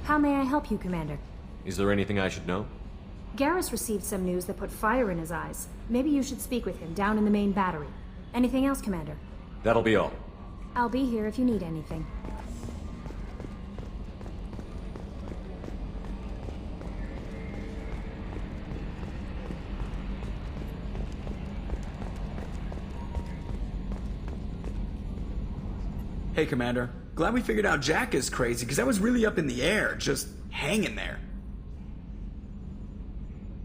How may I help you, Commander? Is there anything I should know? Garrus received some news that put fire in his eyes. Maybe you should speak with him down in the main battery. Anything else, Commander? That'll be all. I'll be here if you need anything. Hey, Commander. Glad we figured out Jack is crazy, because that was really up in the air, just hanging there.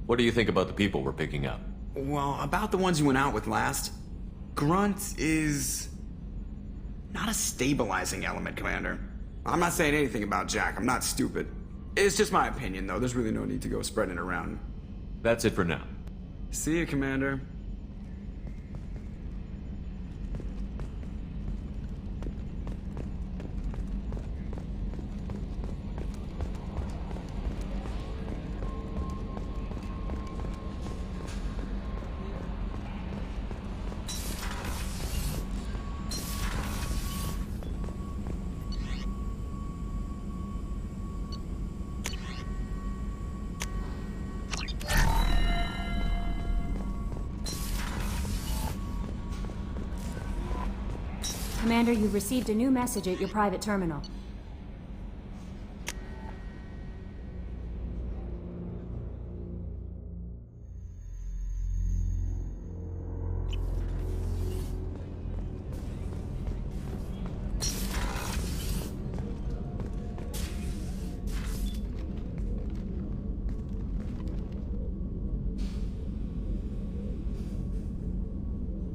What do you think about the people we're picking up? Well, about the ones you went out with last. Grunt is... not a stabilizing element, Commander. I'm not saying anything about Jack, I'm not stupid. It's just my opinion, though. There's really no need to go spreading it around. That's it for now. See you, Commander. Commander, you've received a new message at your private terminal.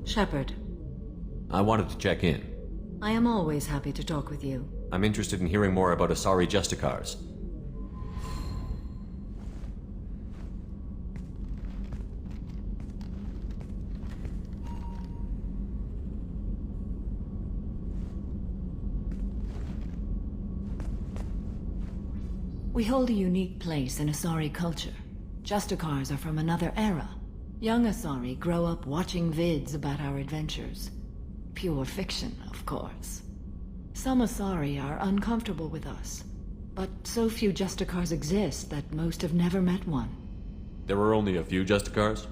Shepard. I wanted to check in. I am always happy to talk with you. I'm interested in hearing more about Asari Justicars. We hold a unique place in Asari culture. Justicars are from another era. Young Asari grow up watching vids about our adventures. Pure fiction, of course. Some Asari are uncomfortable with us, but so few Justicars exist that most have never met one. There were only a few Justicars?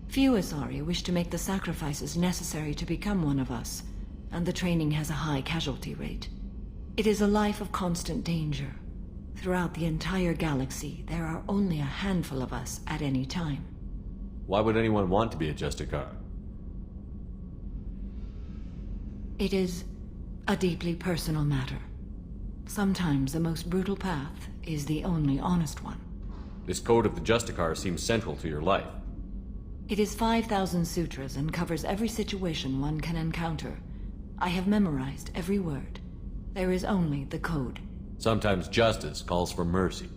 Few Asari wish to make the sacrifices necessary to become one of us, and the training has a high casualty rate. It is a life of constant danger. Throughout the entire galaxy, there are only a handful of us at any time. Why would anyone want to be a Justicar? It is a deeply personal matter. Sometimes the most brutal path is the only honest one. This code of the Justicar seems central to your life. It is 5,000 sutras and covers every situation one can encounter. I have memorized every word. There is only the code. Sometimes justice calls for mercy.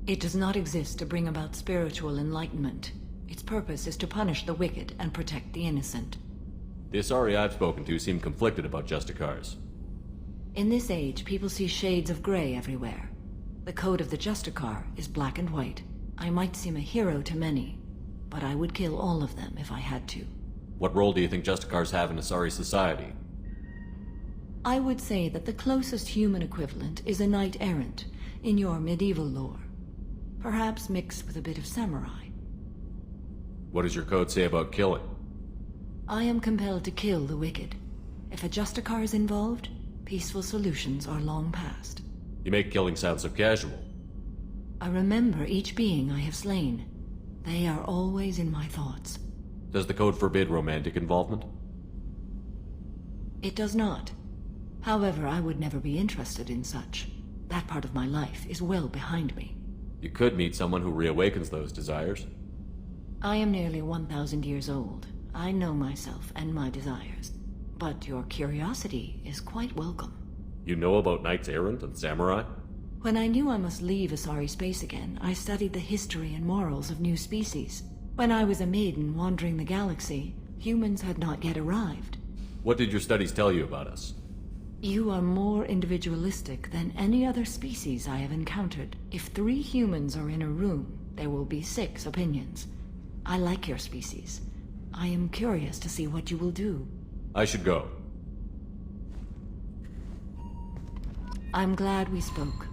It does not exist to bring about spiritual enlightenment. Its purpose is to punish the wicked and protect the innocent. The Asari I've spoken to seem conflicted about Justicars. In this age, people see shades of gray everywhere. The code of the Justicar is black and white. I might seem a hero to many, but I would kill all of them if I had to. What role do you think Justicars have in Asari society? I would say that the closest human equivalent is a knight-errant in your medieval lore. Perhaps mixed with a bit of samurai. What does your code say about killing? I am compelled to kill the wicked. If a Justicar is involved, peaceful solutions are long past. You make killing sound so casual. I remember each being I have slain. They are always in my thoughts. Does the code forbid romantic involvement? It does not. However, I would never be interested in such. That part of my life is well behind me. You could meet someone who reawakens those desires. I am nearly 1,000 years old. I know myself and my desires. But your curiosity is quite welcome. You know about knights errant and samurai? When I knew I must leave Asari space again, I studied the history and morals of new species. When I was a maiden wandering the galaxy, humans had not yet arrived. What did your studies tell you about us? You are more individualistic than any other species I have encountered. If 3 humans are in a room, there will be 6 opinions. I like your species. I am curious to see what you will do. I should go. I'm glad we spoke.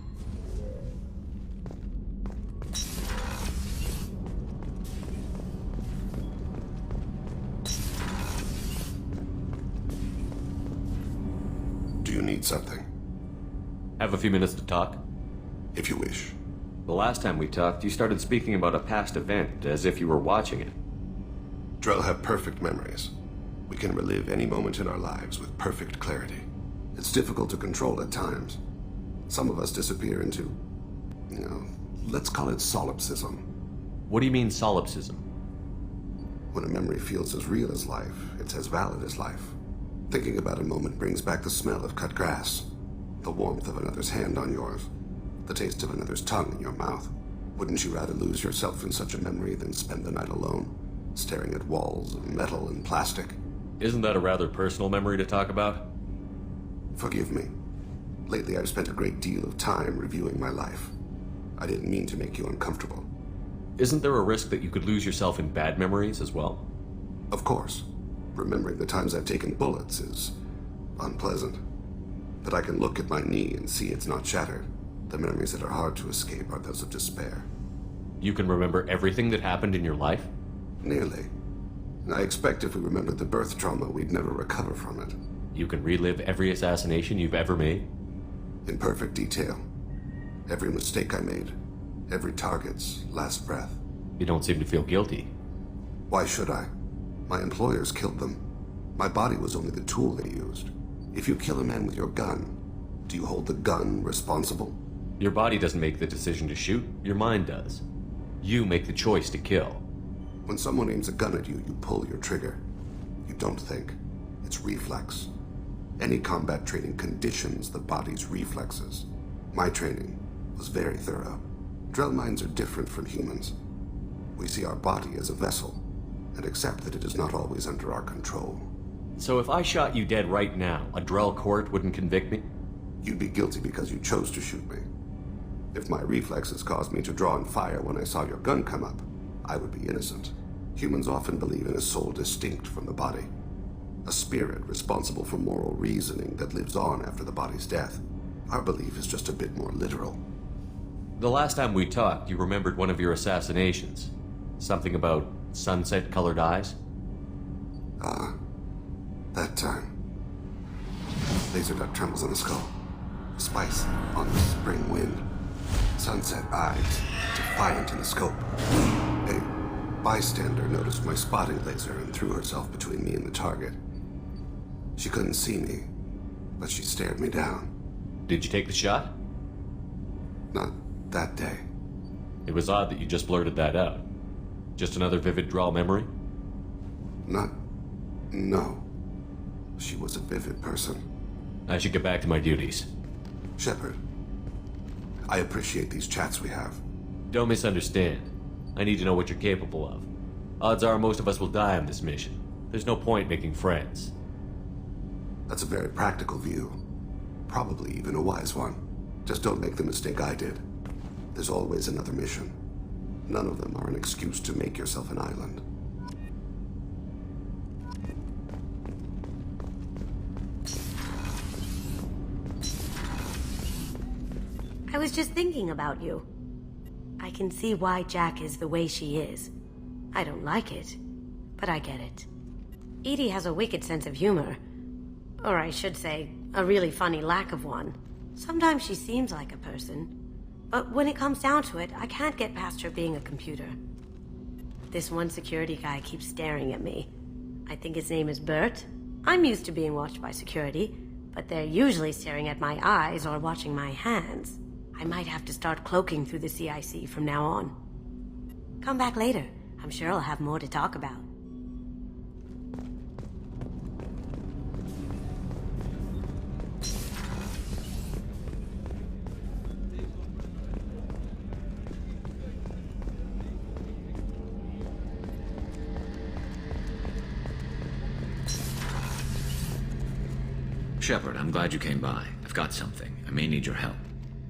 something. Have a few minutes to talk? If you wish. The last time we talked, you started speaking about a past event, as if you were watching it. Drell have perfect memories. We can relive any moment in our lives with perfect clarity. It's difficult to control at times. Some of us disappear into, let's call it solipsism. What do you mean, solipsism? When a memory feels as real as life, it's as valid as life. Thinking about a moment brings back the smell of cut grass, the warmth of another's hand on yours, the taste of another's tongue in your mouth. Wouldn't you rather lose yourself in such a memory than spend the night alone, staring at walls of metal and plastic? Isn't that a rather personal memory to talk about? Forgive me. Lately I've spent a great deal of time reviewing my life. I didn't mean to make you uncomfortable. Isn't there a risk that you could lose yourself in bad memories as well? Of course. Remembering the times I've taken bullets is unpleasant. But I can look at my knee and see it's not shattered. The memories that are hard to escape are those of despair. You can remember everything that happened in your life? Nearly. I expect if we remembered the birth trauma, we'd never recover from it. You can relive every assassination you've ever made? In perfect detail. Every mistake I made. Every target's last breath. You don't seem to feel guilty. Why should I? My employers killed them. My body was only the tool they used. If you kill a man with your gun, do you hold the gun responsible? Your body doesn't make the decision to shoot, your mind does. You make the choice to kill. When someone aims a gun at you, you pull your trigger. You don't think. It's reflex. Any combat training conditions the body's reflexes. My training was very thorough. Drell minds are different from humans. We see our body as a vessel, and accept that it is not always under our control. So if I shot you dead right now, a Drell court wouldn't convict me? You'd be guilty because you chose to shoot me. If my reflexes caused me to draw and fire when I saw your gun come up, I would be innocent. Humans often believe in a soul distinct from the body. A spirit responsible for moral reasoning that lives on after the body's death. Our belief is just a bit more literal. The last time we talked, you remembered one of your assassinations. Something about sunset-colored eyes? That time. Laser dot trembles on the skull. Spice on the spring wind. Sunset eyes, defiant in the scope. A bystander noticed my spotting laser and threw herself between me and the target. She couldn't see me, but she stared me down. Did you take the shot? Not that day. It was odd that you just blurted that out. Just another vivid Drell memory? No. She was a vivid person. I should get back to my duties. Shepard, I appreciate these chats we have. Don't misunderstand. I need to know what you're capable of. Odds are most of us will die on this mission. There's no point making friends. That's a very practical view. Probably even a wise one. Just don't make the mistake I did. There's always another mission. None of them are an excuse to make yourself an island. I was just thinking about you. I can see why Jack is the way she is. I don't like it, but I get it. Edie has a wicked sense of humor. Or I should say, a really funny lack of one. Sometimes she seems like a person. But when it comes down to it, I can't get past her being a computer. This one security guy keeps staring at me. I think his name is Bert. I'm used to being watched by security, but they're usually staring at my eyes or watching my hands. I might have to start cloaking through the CIC from now on. Come back later. I'm sure I'll have more to talk about. Shepard, I'm glad you came by. I've got something. I may need your help.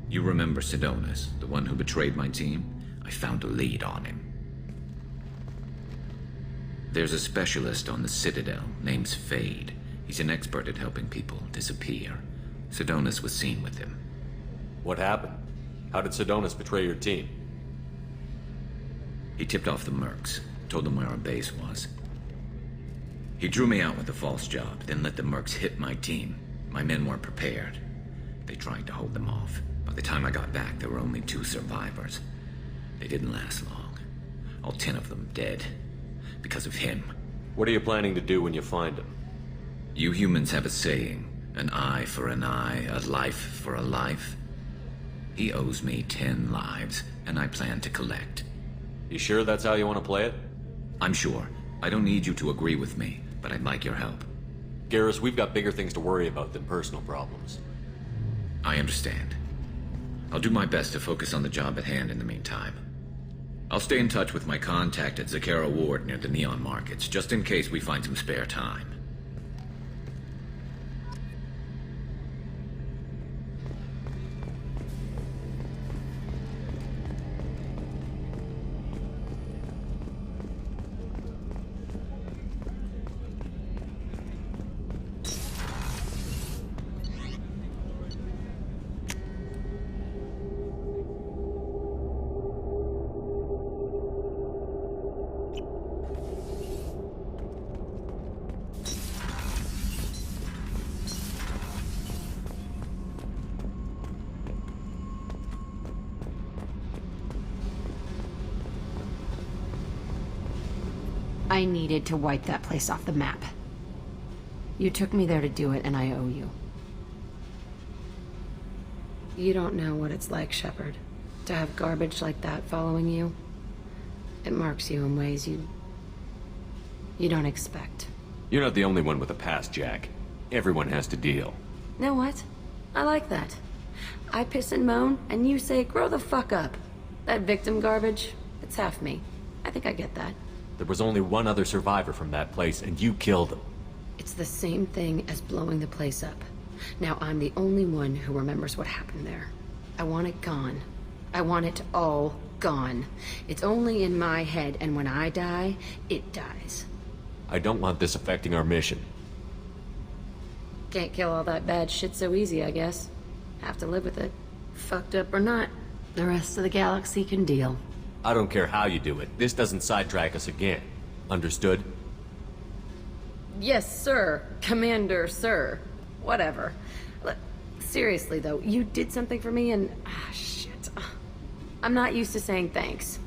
You remember Sidonis, the one who betrayed my team? I found a lead on him. There's a specialist on the Citadel, name's Fade. He's an expert at helping people disappear. Sidonis was seen with him. What happened? How did Sidonis betray your team? He tipped off the mercs, told them where our base was. He drew me out with a false job, then let the mercs hit my team. My men weren't prepared. They tried to hold them off. By the time I got back, there were only 2 survivors. They didn't last long. All 10 of them dead. Because of him. What are you planning to do when you find him? You humans have a saying, an eye for an eye, a life for a life. He owes me 10 lives, and I plan to collect. You sure that's how you want to play it? I'm sure. I don't need you to agree with me, but I'd like your help. Garrus, we've got bigger things to worry about than personal problems. I understand. I'll do my best to focus on the job at hand in the meantime. I'll stay in touch with my contact at Zakera Ward near the Neon Markets, just in case we find some spare time. I needed to wipe that place off the map. You took me there to do it, and I owe you. You don't know what it's like, Shepard, to have garbage like that following you. It marks you in ways you don't expect. You're not the only one with a past, Jack. Everyone has to deal. Know what? I like that. I piss and moan, and you say, grow the fuck up. That victim garbage, it's half me. I think I get that. There was only one other survivor from that place, and you killed him. It's the same thing as blowing the place up. Now I'm the only one who remembers what happened there. I want it gone. I want it all gone. It's only in my head, and when I die, it dies. I don't want this affecting our mission. Can't kill all that bad shit so easy, I guess. Have to live with it. Fucked up or not, the rest of the galaxy can deal. I don't care how you do it. This doesn't sidetrack us again. Understood? Yes, sir. Commander, sir. Whatever. Look, seriously, though, you did something for me and... shit. I'm not used to saying thanks.